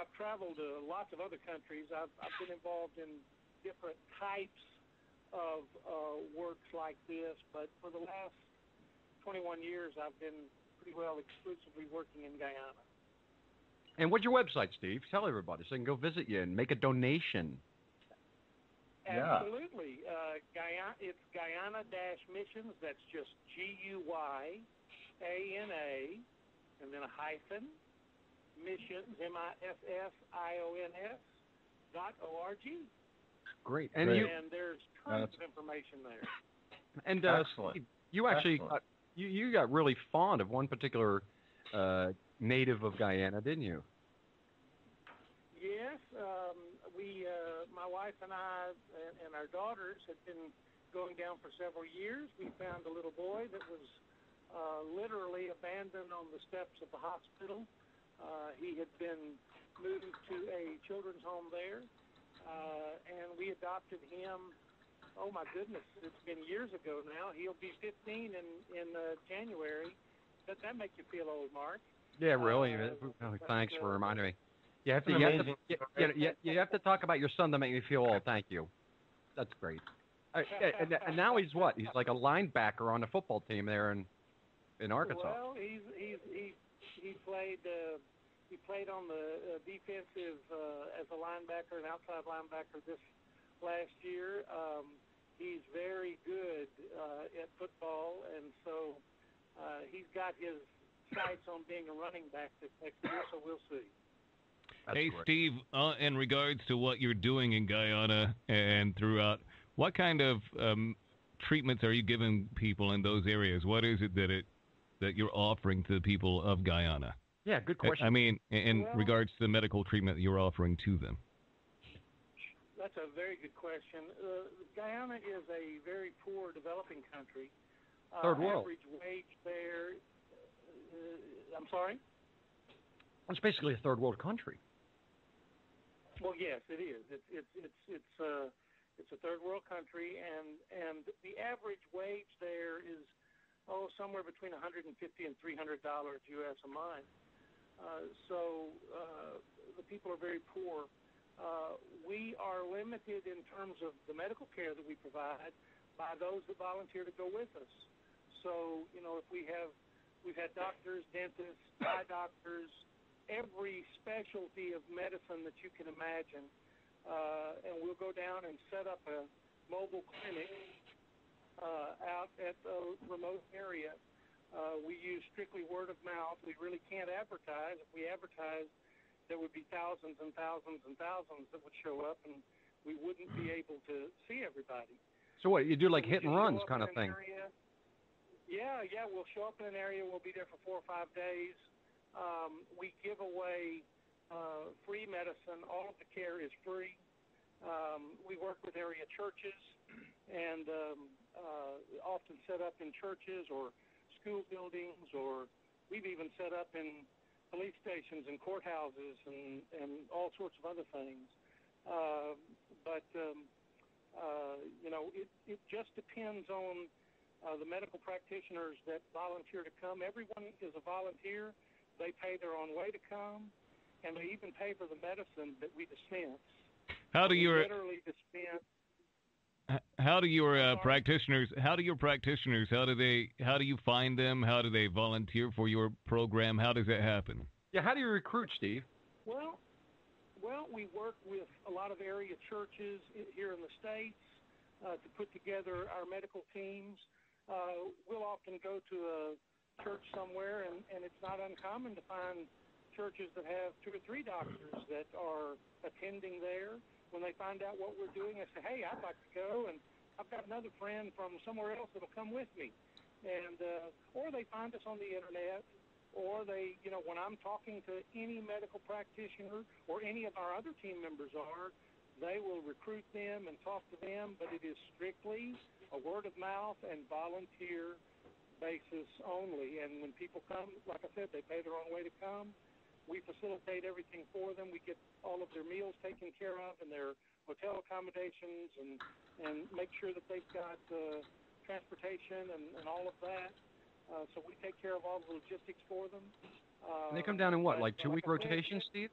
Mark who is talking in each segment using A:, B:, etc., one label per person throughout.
A: I've traveled to lots of other countries. I've been involved in different types of works like this, but for the last 21 years, I've been pretty well exclusively working in Guyana.
B: And what's your website, Steve? Tell everybody so they can go visit you and make a donation.
A: Absolutely. It's Guyana-Missions. That's just GUYANA, and then a hyphen, missions, MISSIONS.org.
B: Great.
A: And there's tons of information there.
B: And
C: excellent.
B: Steve, you actually you got really fond of one particular native of Guyana, didn't you?
A: Yes, my wife and I and our daughters had been going down for several years. We found a little boy that was literally abandoned on the steps of the hospital. He had been moved to a children's home there, and we adopted him. Oh my goodness, it's been years ago now. He'll be 15 in January. Does that make you feel old, Mark?
B: Yeah, really. Thanks for reminding me. You have to talk about your son to make me feel old. Thank you. That's great. And now he's what? He's like a linebacker on the football team there in Arkansas.
A: Well, he played on the defensive as a linebacker, an outside linebacker this last year. He's very good at football, and so he's got his sights on being a running back this next year, so we'll see.
D: Hey, Steve, in regards to what you're doing in Guyana and throughout, what kind of treatments are you giving people in those areas? What is it that you're offering to the people of Guyana?
B: Yeah, good question.
D: I mean, in regards to the medical treatment that you're offering to them.
A: That's a very good question. Guyana is a very poor developing country.
B: Third world.
A: Average wage there, I'm sorry?
B: It's basically a third world country.
A: Well, yes, it is. It's a third world country, and the average wage there is somewhere between $150 and $300 U.S. a month. So the people are very poor. We are limited in terms of the medical care that we provide by those that volunteer to go with us. So if we've had doctors, dentists, eye doctors, every specialty of medicine that you can imagine, and we'll go down and set up a mobile clinic out at a remote area. We use strictly word of mouth. We really can't advertise. If we advertised, there would be thousands and thousands and thousands that would show up, and we wouldn't be able to see everybody.
B: So what, you do like hit and runs kind of thing?
A: Yeah, we'll show up in an area. We'll be there for 4 or 5 days. We give away free medicine. All of the care is free. We work with area churches and often set up in churches or school buildings, or we've even set up in police stations and courthouses and all sorts of other things. It just depends on the medical practitioners that volunteer to come. Everyone is a volunteer. They pay their own way to come, and they even pay for the medicine that we dispense.
D: How do your practitioners? How do you find them? How do they volunteer for your program? How does that happen?
B: Yeah, how do you recruit, Steve?
A: Well, we work with a lot of area churches here in the States to put together our medical teams. We'll often go to a church somewhere, and it's not uncommon to find churches that have 2 or 3 doctors that are attending there. When they find out what we're doing, they say, hey, I'd like to go, and I've got another friend from somewhere else that'll come with me. And or they find us on the internet, or they, when I'm talking to any medical practitioner or any of our other team members they will recruit them and talk to them, but it is strictly a word of mouth and volunteer basis only. And when people come, like I said, they pay their own way to come. We facilitate everything for them. We get all of their meals taken care of and their hotel accommodations and make sure that they've got transportation and all of that. So we take care of all the logistics for them.
B: And they come down in what, like 2-week rotations, Steve?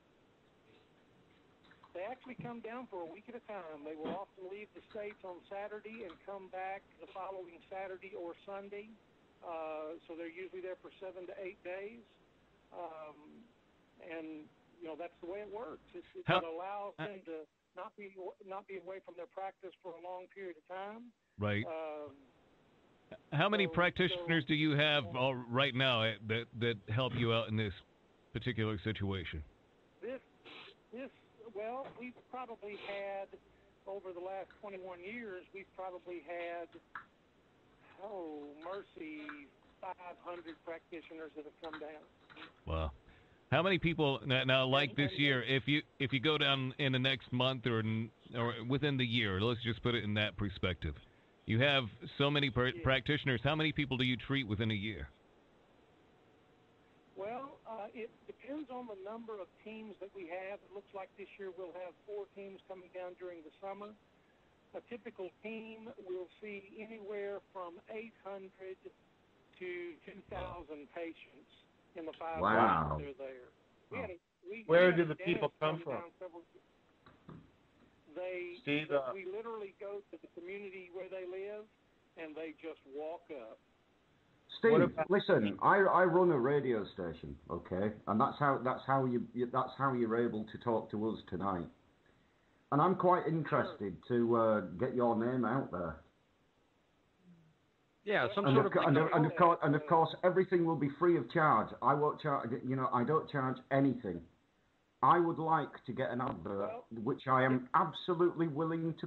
A: They actually come down for a week at a time. They will often leave the States on Saturday and come back the following Saturday or Sunday. So they're usually there for 7 to 8 days. And, that's the way it works. It allows them to not be away from their practice for a long period of time.
D: Right. How many practitioners do you have right now that help you out in this particular situation?
A: Well, we've probably had, over the last 21 years, we've probably had, mercy, 500 practitioners that have come down.
D: Wow. How many people now, like this year, if you go down in the next month or within the year, let's just put it in that perspective, you have so many practitioners. How many people do you treat within a year?
A: Well, it depends on the number of teams that we have. It looks like this year we'll have 4 teams coming down during the summer. A typical team will see anywhere from 800 to 2,000 patients in the 5 months they're there.
C: Where do the people come from?
A: We literally go to the community where they live, and they just walk up.
E: Steve, listen, I run a radio station, okay, and that's how you're able to talk to us tonight, and I'm quite interested to get your name out there.
B: Yeah,
E: and of course, everything will be free of charge. I won't charge. I don't charge anything. I would like to get an advert, which I am absolutely willing to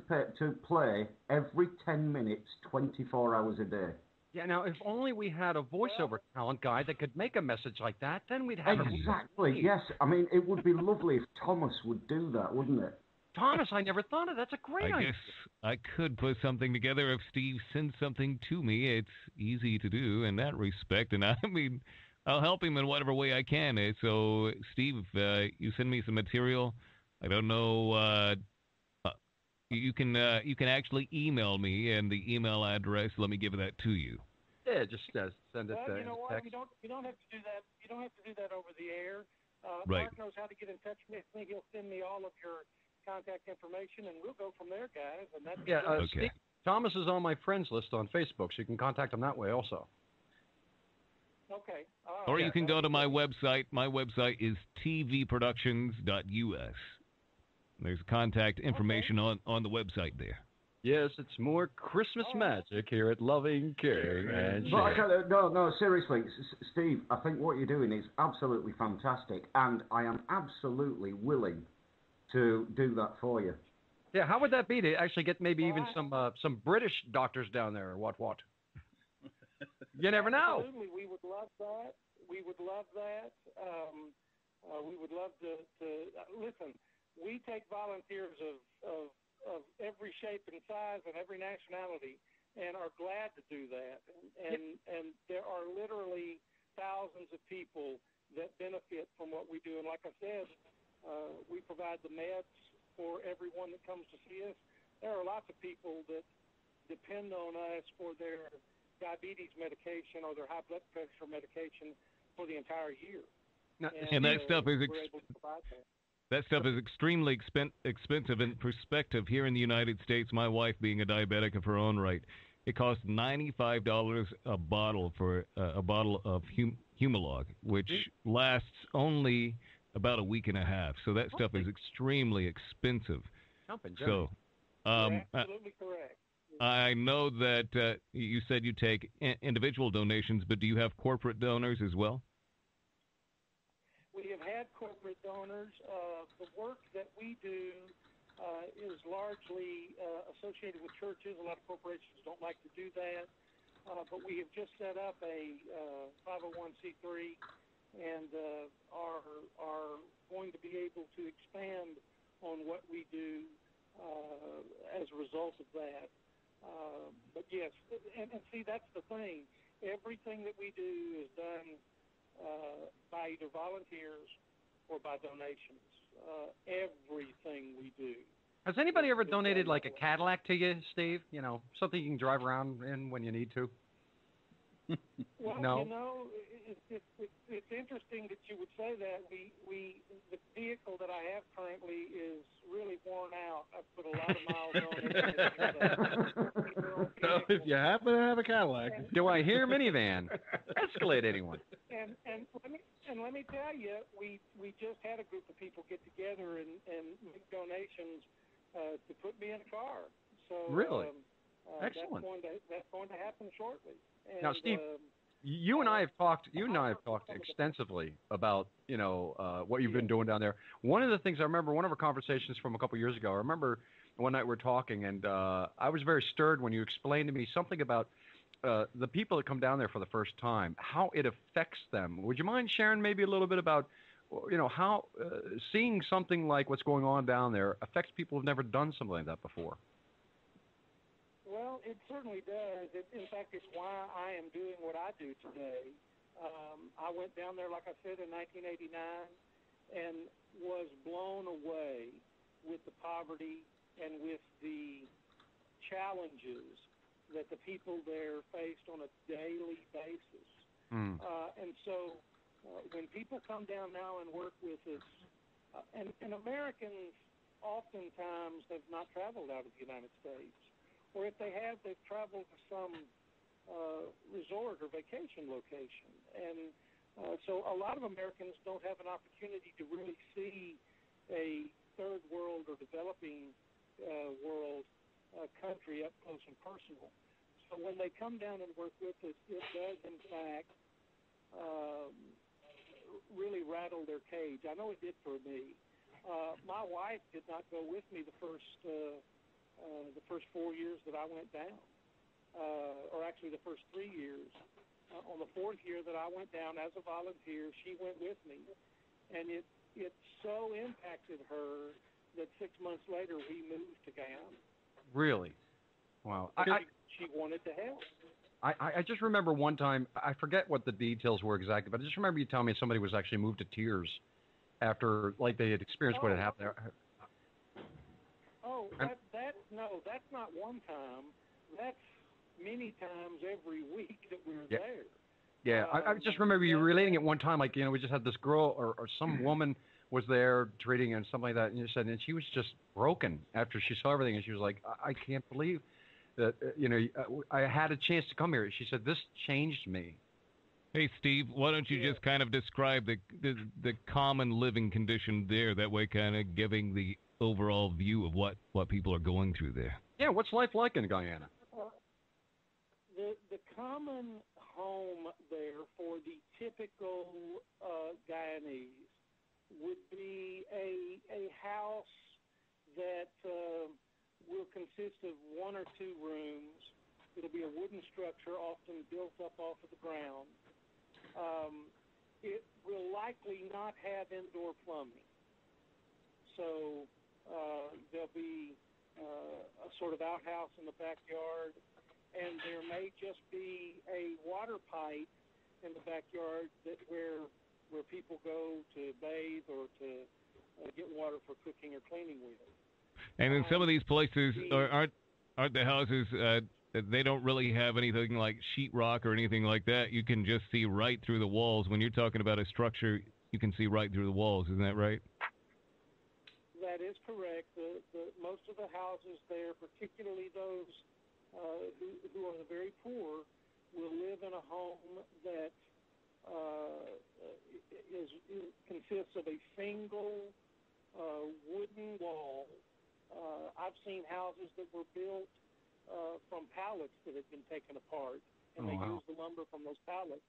E: play every 10 minutes, 24 hours a day.
B: Yeah, now, if only we had a voiceover talent guy that could make a message like that, then we'd have
E: Exactly, yes. I mean, it would be lovely if Thomas would do that, wouldn't it?
B: Thomas, I never thought of that. That's a great idea.
D: I guess I could put something together if Steve sends something to me. It's easy to do in that respect, and I mean, I'll help him in whatever way I can. So, Steve, you send me some material. I don't know. You can actually email me, and the email address. Let me give that to you.
B: Yeah, just send it.
A: Well, you know what? You don't have to do that. You don't have to do that over the air.
D: Right.
A: Mark knows how to get in touch with me. He'll send me all of your contact information, and we'll go from there, guys. And that's
D: okay.
B: Steve, Thomas is on my friends list on Facebook, so you can contact him that way also.
A: Okay.
D: Or you can go to my website. My website is tvproductions.us. There's contact information on the website there.
B: Yes, it's more Christmas magic here at Loving, Caring, and
E: Sharing. No, seriously, Steve, I think what you're doing is absolutely fantastic, and I am absolutely willing to do that for you.
B: Yeah, how would that be to actually get maybe even some British doctors down there or what? You never know.
A: Absolutely, we would love that. We would love that. We would love to listen. We take volunteers of every shape and size and every nationality, and are glad to do that. And there are literally thousands of people that benefit from what we do. And like I said, we provide the meds for everyone that comes to see us. There are lots of people that depend on us for their diabetes medication or their high blood pressure medication for the entire year.
D: And that stuff is extremely expensive in perspective here in the United States. My wife being a diabetic of her own right, it costs $95 a bottle for a bottle of Humalog, which lasts only about a week and a half. So that stuff is extremely expensive. So,
A: you're absolutely correct.
D: I know that you said you take individual donations, but do you have corporate donors as well?
A: We have had corporate donors. The work that we do is largely associated with churches. A lot of corporations don't like to do that. But we have just set up a 501c3 and are going to be able to expand on what we do as a result of that. But yes, and see, that's the thing. Everything that we do is done by either volunteers or by donations. Everything we do.
B: Has anybody ever donated like a Cadillac to you, Steve? You know, something you can drive around in when you need to?
A: Well,
B: no.
A: You know, it's interesting that you would say that. The vehicle that I have currently is really lot of miles on it.
C: So if you happen to have a Cadillac,
B: Do I hear minivan? Escalade anyone.
A: And let me tell you, we just had a group of people get together and make donations to put me in a car. So
B: Really?
A: Excellent.
B: Excellent.
A: That's going to happen shortly. And,
B: Now, Steve, you and I have talked. You and I have talked extensively about what you've been doing down there. One of the things I remember, one of our conversations from a couple years ago. I remember one night we were talking, and I was very stirred when you explained to me something about the people that come down there for the first time, how it affects them. Would you mind sharing maybe a little bit about, how seeing something like what's going on down there affects people who've never done something like that before?
A: Well, it certainly does. In fact, it's why I am doing what I do today. I went down there, like I said, in 1989 and was blown away with the poverty and with the challenges that the people there faced on a daily basis. And so when people come down now and work with us, and Americans oftentimes have not traveled out of the United States, or if they have, they've traveled to some resort or vacation location. And so a lot of Americans don't have an opportunity to really see a third world or developing world country up close and personal. So when they come down and work with us, it does, in fact, really rattle their cage. I know it did for me. My wife did not go with me the first 4 years that I went down, or actually the first 3 years. On the fourth year that I went down as a volunteer, she went with me, and it so impacted her that 6 months later we moved to Guyana.
B: Really? Wow.
A: She wanted to help.
B: I just remember one time, I forget what the details were exactly, but I just remember you telling me somebody was actually moved to tears after, like, they had experienced what had happened there.
A: Oh, that's not one time. That's many times every week that we're there.
B: Yeah, I just remember you relating it one time, like, we just had this girl or some woman was there treating and something like that, and you said, and she was just broken after she saw everything, and she was like, I can't believe that, I had a chance to come here. She said, this changed me.
D: Hey, Steve, why don't you just kind of describe the common living condition there, that way kind of giving the overall view of what people are going through there?
B: Yeah, what's life like in Guyana?
A: The common home there for the typical Guyanese would be a house that will consist of one or two rooms. It'll be a wooden structure, often built up off of the ground. It will likely not have indoor plumbing. So there'll be a sort of outhouse in the backyard, and there may just be a water pipe in the backyard where people go to bathe or to get water for cooking or cleaning with.
D: And in some of these places, aren't the houses, they don't really have anything like sheetrock or anything like that. You can just see right through the walls. When you're talking about a structure, you can see right through the walls. Isn't that right?
A: That is correct. Most of the houses there, particularly those who are the very poor, will live in a home that consists of a single wooden wall. I've seen houses that were built from pallets that had been taken apart, and they used the lumber from those pallets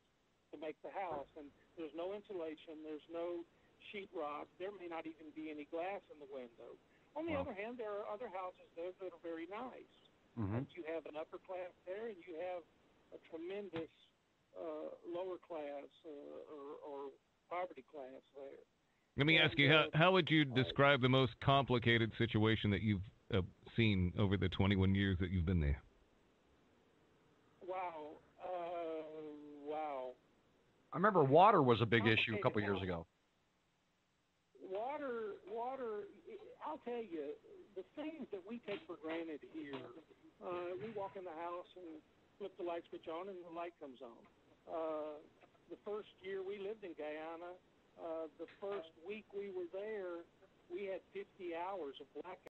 A: to make the house. And there's no insulation, there's no sheetrock, there may not even be any glass in the window. On the other hand, there are other houses there that are very nice. You have an upper class there, and you have a tremendous lower class or poverty class there.
D: Let me ask you, how would you describe the most complicated situation that you've seen over the 21 years that you've been there?
A: Wow.
B: I remember water was a big issue a couple years ago.
A: Water, I'll tell you, the things that we take for granted here, we walk in the house and flip the light switch on and the light comes on. The first year we lived in Guyana, the first week we were there, we had 50 hours of blackout.